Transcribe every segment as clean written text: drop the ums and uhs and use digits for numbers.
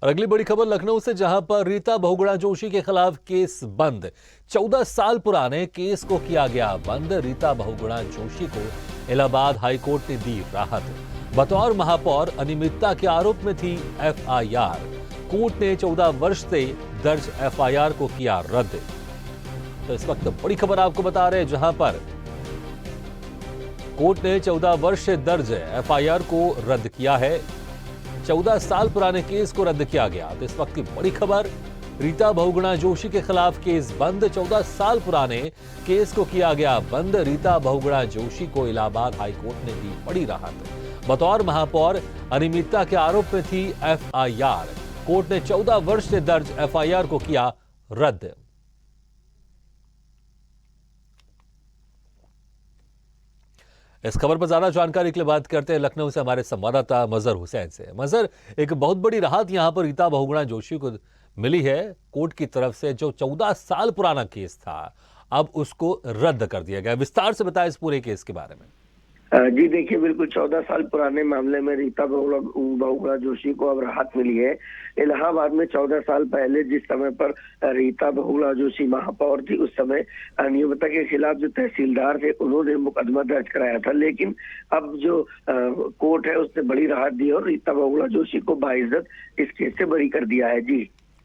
और अगली बड़ी खबर लखनऊ से, जहां पर रीता बहुगुणा जोशी के खिलाफ केस बंद। 14 साल पुराने केस को किया गया बंद। रीता बहुगुणा जोशी को इलाहाबाद हाईकोर्ट ने दी राहत। बतौर महापौर अनियमितता के आरोप में थी एफआईआर। कोर्ट ने 14 वर्ष से दर्ज एफआईआर को किया रद्द। तो इस वक्त बड़ी खबर आपको बता रहे हैं, जहां पर कोर्ट ने 14 वर्ष से दर्ज एफआईआर को रद्द किया है। 14 साल पुराने केस को रद्द किया गया। तो इस वक्त की बड़ी खबर, रीता बहुगुणा जोशी के खिलाफ केस बंद। 14 साल पुराने केस को किया गया बंद। रीता बहुगुणा जोशी को इलाहाबाद हाईकोर्ट ने दी बड़ी राहत। बतौर महापौर अनियमितता के आरोप में थी एफआईआर। कोर्ट ने 14 वर्ष से दर्ज एफआईआर को किया रद्द। इस खबर पर ज्यादा जानकारी के लिए बात करते हैं लखनऊ से हमारे संवाददाता मजहर हुसैन से। मजहर, एक बहुत बड़ी राहत यहां पर रीता बहुगुणा जोशी को मिली है कोर्ट की तरफ से। जो 14 साल पुराना केस था, अब उसको रद्द कर दिया गया। विस्तार से बताएं इस पूरे केस के बारे में। जी देखिए, बिल्कुल 14 साल पुराने मामले में रीता बहुगुणा जोशी को अब राहत मिली है। इलाहाबाद में 14 साल पहले जिस समय पर रीता बहुगुणा जोशी महापौर थी, उस समय अनियमितता के खिलाफ जो तहसीलदार थे उन्होंने मुकदमा दर्ज कराया था। लेकिन अब जो कोर्ट है उसने बड़ी राहत दी और रीता बहुगुणा जोशी को बाइज्जत इस केस से बरी कर दिया है।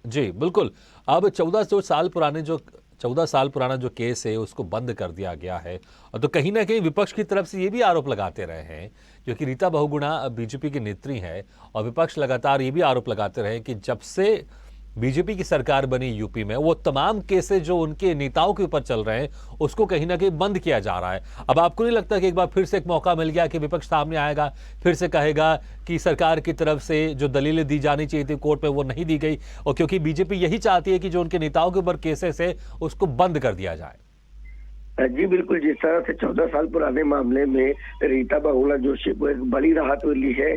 जी बिल्कुल। अब 14 साल पुराना जो केस है उसको बंद कर दिया गया है। और तो कहीं ना कहीं विपक्ष की तरफ से ये भी आरोप लगाते रहे हैं, क्योंकि रीता बहुगुणा बीजेपी की नेत्री है और विपक्ष लगातार ये भी आरोप लगाते रहे कि जब से बीजेपी की सरकार बनी यूपी में, वो तमाम केसेस जो उनके नेताओं के ऊपर चल रहे हैं उसको कहीं ना कहीं बंद किया जा रहा है। अब आपको नहीं लगता कि एक बार फिर से एक मौका मिल गया कि विपक्ष सामने आएगा, फिर से कहेगा कि सरकार की तरफ से जो दलीलें दी जानी चाहिए थी कोर्ट में वो नहीं दी गई, और क्योंकि बीजेपी यही चाहती है कि जो उनके नेताओं के ऊपर केसेस है उसको बंद कर दिया जाए। जी बिल्कुल, जिस तरह से 14 साल पुराने मामले में रीता बहुगुणा जोशी को एक बड़ी राहत मिली है।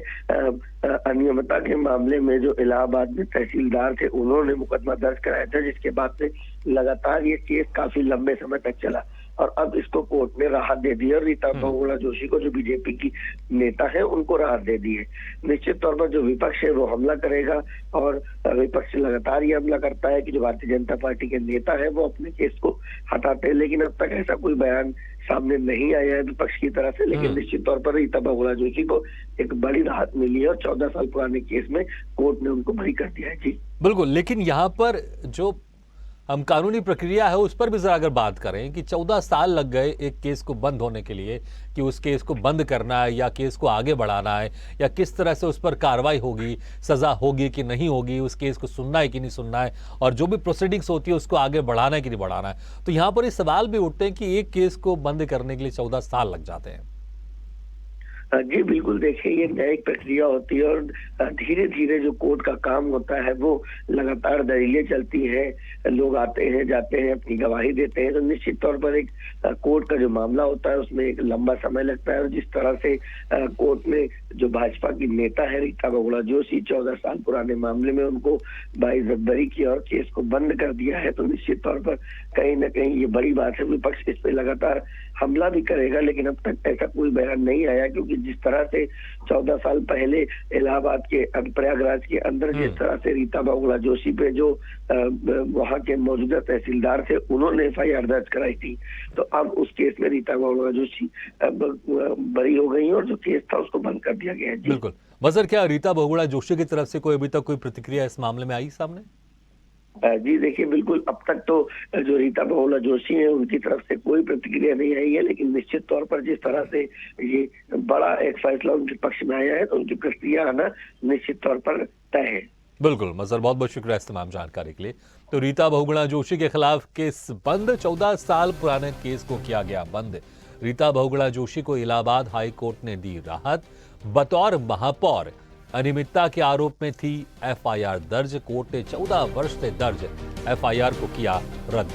अनियमितता के मामले में जो इलाहाबाद में तहसीलदार थे उन्होंने मुकदमा दर्ज कराया था, जिसके बाद से लगातार ये केस काफी लंबे समय तक चला और अब इसको कोर्ट ने राहत दे दी है। और रीता बहुगुणा जोशी को, जो बीजेपी की नेता है, उनको राहत दे दी है। निश्चित तौर पर जो विपक्ष है वो हमला करेगा और विपक्ष लगातार ये हमला करता है कि जो भारतीय जनता पार्टी के नेता है वो अपने केस को हटाते हैं, लेकिन अब तक ऐसा कोई बयान सामने नहीं आया है विपक्ष की तरफ से। लेकिन निश्चित तौर पर रीता बहुगुणा जोशी को एक बड़ी राहत मिली है और 14 साल पुराने केस में कोर्ट ने उनको बरी कर दिया है। जी बिल्कुल, लेकिन यहाँ पर जो हम कानूनी प्रक्रिया है उस पर भी जरा अगर बात करें कि 14 साल लग गए एक केस को बंद होने के लिए, कि उस केस को बंद करना है या केस को आगे बढ़ाना है, या किस तरह से उस पर कार्रवाई होगी, सजा होगी कि नहीं होगी, उस केस को सुनना है कि नहीं सुनना है, और जो भी प्रोसीडिंग्स होती है उसको आगे बढ़ाना है कि नहीं बढ़ाना है। तो यहाँ पर ये सवाल भी उठते हैं कि एक केस को बंद करने के लिए 14 साल लग जाते हैं। जी बिल्कुल, देखिए ये न्यायिक प्रक्रिया होती है और धीरे धीरे जो कोर्ट का काम होता है वो लगातार दलीलें चलती है, लोग आते हैं जाते हैं, अपनी गवाही देते हैं। तो निश्चित तौर पर एक कोर्ट का जो मामला होता है उसमें एक लंबा समय लगता है। और जिस तरह से कोर्ट ने जो भाजपा की नेता है रीता बहुगुणा जोशी, 14 साल पुराने मामले में उनको बाइज्जत बरी किया और केस को बंद कर दिया है, तो निश्चित तौर पर कहीं ना कहीं ये बड़ी बात है। विपक्ष इस पे लगातार हमला भी करेगा, लेकिन अब तक ऐसा कोई बयान नहीं आया, क्योंकि जिस तरह से 14 साल पहले इलाहाबाद के प्रयागराज के अंदर जिस तरह से रीता बहुगुणा जोशी पे जो वहां के मौजूदा तहसीलदार थे उन्होंने एफआईआर दर्ज कराई थी, तो अब उस केस में रीता बहुगुणा जोशी बरी हो गई और जो केस था उसको बंद कर दिया गया है। बिल्कुल। मजहर, क्या रीता बहुगुणा जोशी की तरफ से कोई अभी तक कोई प्रतिक्रिया इस मामले में आई सामने? जी देखिए, बिल्कुल अब तक तो जो रीता बहुगुणा जोशी है उनकी तरफ से कोई प्रतिक्रिया नहीं आई है, लेकिन निश्चित तौर पर जिस तरह से ये बड़ा एक फैसला उनके पक्ष में आया है तो उनकी प्रतिक्रिया आना निश्चित तौर पर तय है। बिल्कुल मजहर, बहुत बहुत शुक्रिया इस तमाम जानकारी के लिए। तो रीता बहुगुणा जोशी के खिलाफ केस बंद। 14 साल पुराने केस को किया गया बंद। रीता बहुगुणा जोशी को इलाहाबाद हाई कोर्ट ने दी राहत। बतौर महापौर अनियमितता के आरोप में थी एफआईआर दर्ज। कोर्ट ने 14 वर्ष से दर्ज एफआईआर को किया रद्द।